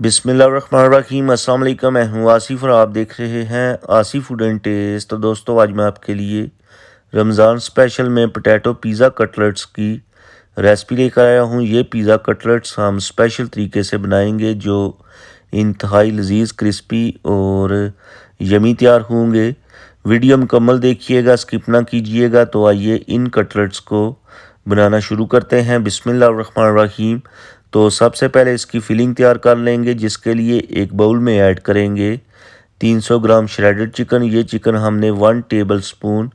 बिस्मिल्लाहिर्रहमानिर्रहीम। अस्सलाम वालेकुम। मैं हूँ आसिफ और आप देख रहे हैं आसिफ फूड एंड टेस्ट। तो दोस्तों, आज मैं आपके लिए रमज़ान स्पेशल में पोटैटो पिज़्ज़ा कटलेट्स की रेसिपी लेकर आया हूँ। ये पिज़्ज़ा कटलेट्स हम स्पेशल तरीके से बनाएंगे जो इंतहाई लजीज, क्रिस्पी और यमी तैयार होंगे। वीडियो मुकम्मल देखिएगा, स्किप ना कीजिएगा। तो आइए इन कटलेट्स को बनाना शुरू करते हैं। बिस्मिल्लाहिर्रहमानिर्रहीम। तो सबसे पहले इसकी फिलिंग तैयार कर लेंगे, जिसके लिए एक बाउल में ऐड करेंगे 300 ग्राम श्रेडेड चिकन। ये चिकन हमने 1 table spoon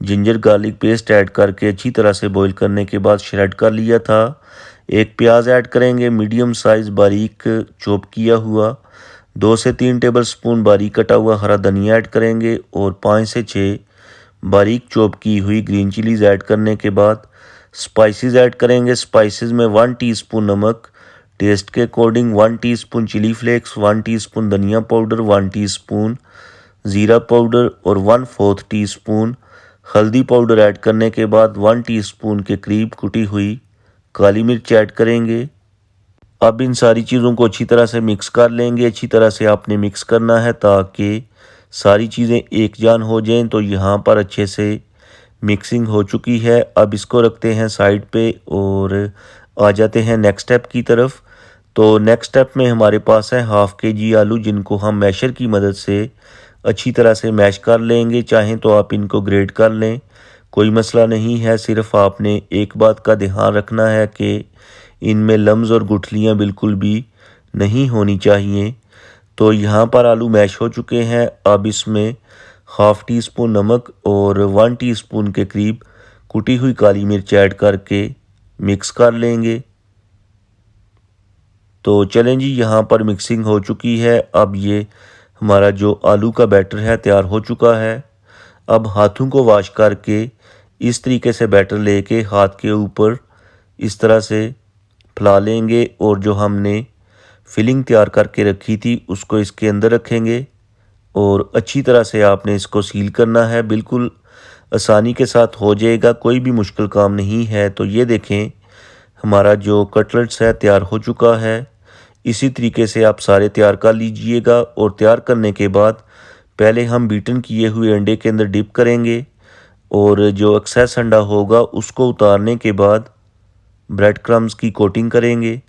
ginger garlic paste add करके अच्छी तरह से बॉईल करने के बाद श्रेड कर लिया था। एक प्याज ऐड करेंगे मीडियम साइज़ बारीक चॉप किया हुआ। 2 से 3 टेबल स्पून बारीक कटा हुआ हरा धनिया ऐड करेंगे और 5 से 6 बारीक चॉप की हुई ग्रीन चिलीज़ ऐड करने के बाद स्पाइसेस ऐड करेंगे। स्पाइसेस में 1 टीस्पून नमक, टेस्ट के according 1 teaspoon chilli flakes, 1 teaspoon धनिया पाउडर, 1 टीस्पून ज़ीरा पाउडर और 1/4 टीस्पून हल्दी पाउडर ऐड करने के बाद 1 टीस्पून के करीब कुटी हुई काली मिर्च ऐड करेंगे। अब इन सारी चीज़ों को अच्छी तरह से मिक्स कर लेंगे। अच्छी तरह से आपने मिक्स करना है ताकि सारी चीज़ें एक जान हो जाएं। तो यहाँ पर अच्छे से मिक्सिंग हो चुकी है। अब इसको रखते हैं साइड पे और आ जाते हैं नेक्स्ट स्टेप की तरफ। तो नेक्स्ट स्टेप में हमारे पास है ½ kg आलू, जिनको हम मैशर की मदद से अच्छी तरह से मैश कर लेंगे। चाहें तो आप इनको ग्रेट कर लें, कोई मसला नहीं है। सिर्फ आपने एक बात का ध्यान रखना है कि इनमें लम्स और गुठलियाँ बिल्कुल भी नहीं होनी चाहिए। तो यहाँ पर आलू मैश हो चुके हैं। अब इसमें ½ टीस्पून नमक और 1 टीस्पून के करीब कुटी हुई काली मिर्च ऐड करके मिक्स कर लेंगे। तो चलें जी, यहाँ पर मिक्सिंग हो चुकी है। अब ये हमारा जो आलू का बैटर है तैयार हो चुका है। अब हाथों को वॉश करके इस तरीके से बैटर लेके हाथ के ऊपर इस तरह से फैला लेंगे और जो हमने फिलिंग तैयार करके रखी थी उसको इसके अंदर रखेंगे और अच्छी तरह से आपने इसको सील करना है। बिल्कुल आसानी के साथ हो जाएगा, कोई भी मुश्किल काम नहीं है। तो ये देखें, हमारा जो कटलेट्स है तैयार हो चुका है। इसी तरीके से आप सारे तैयार कर लीजिएगा और तैयार करने के बाद पहले हम बीटन किए हुए अंडे के अंदर डिप करेंगे और जो एक्सेस अंडा होगा उसको उतारने के बाद ब्रेड क्रम्स की कोटिंग करेंगे।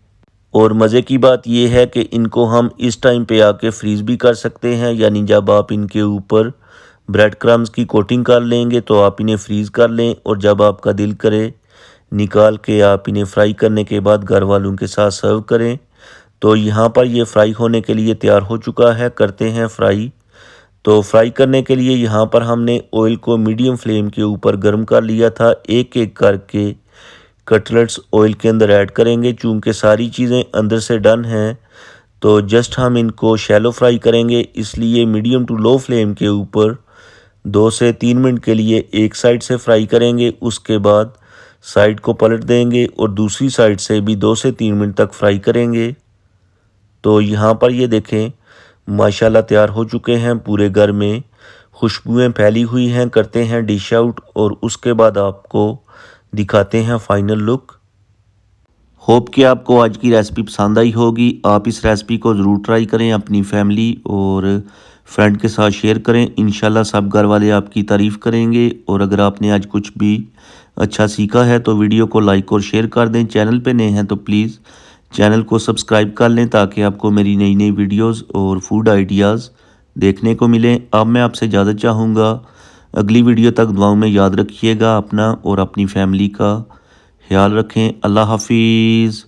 और मज़े की बात यह है कि इनको हम इस टाइम पे आके फ्रीज़ भी कर सकते हैं, यानी जब आप इनके ऊपर ब्रेड क्रम्स की कोटिंग कर लेंगे तो आप इन्हें फ्रीज़ कर लें और जब आपका दिल करे निकाल के आप इन्हें फ्राई करने के बाद घर वालों के साथ सर्व करें। तो यहाँ पर ये फ्राई होने के लिए तैयार हो चुका है। करते हैं फ्राई। तो फ्राई करने के लिए यहाँ पर हमने ऑयल को मीडियम फ्लेम के ऊपर गर्म कर लिया था। एक एक करके कटलेट्स ऑयल के अंदर ऐड करेंगे। चूँकि सारी चीज़ें अंदर से डन हैं तो जस्ट हम इनको शैलो फ्राई करेंगे, इसलिए मीडियम टू लो फ्लेम के ऊपर 2 से 3 मिनट के लिए एक साइड से फ्राई करेंगे। उसके बाद साइड को पलट देंगे और दूसरी साइड से भी 2 से 3 मिनट तक फ्राई करेंगे। तो यहाँ पर ये देखें, माशाल्लाह तैयार हो चुके हैं। पूरे घर में खुशबुएं फैली हुई हैं। करते हैं डिश आउट और उसके बाद आपको दिखाते हैं फाइनल लुक। होप कि आपको आज की रेसिपी पसंद आई होगी। आप इस रेसिपी को ज़रूर ट्राई करें, अपनी फैमिली और फ्रेंड के साथ शेयर करें। इंशाल्लाह सब घर वाले आपकी तारीफ़ करेंगे। और अगर आपने आज कुछ भी अच्छा सीखा है तो वीडियो को लाइक और शेयर कर दें। चैनल पे नए हैं तो प्लीज़ चैनल को सब्सक्राइब कर लें ताकि आपको मेरी नई नई वीडियोस और फूड आइडियाज़ देखने को मिलें। अब मैं आपसे इजाज़त चाहूँगा, अगली वीडियो तक दुआओं में याद रखिएगा अपना और अपनी फैमिली का ख्याल रखें। अल्लाह हाफिज़।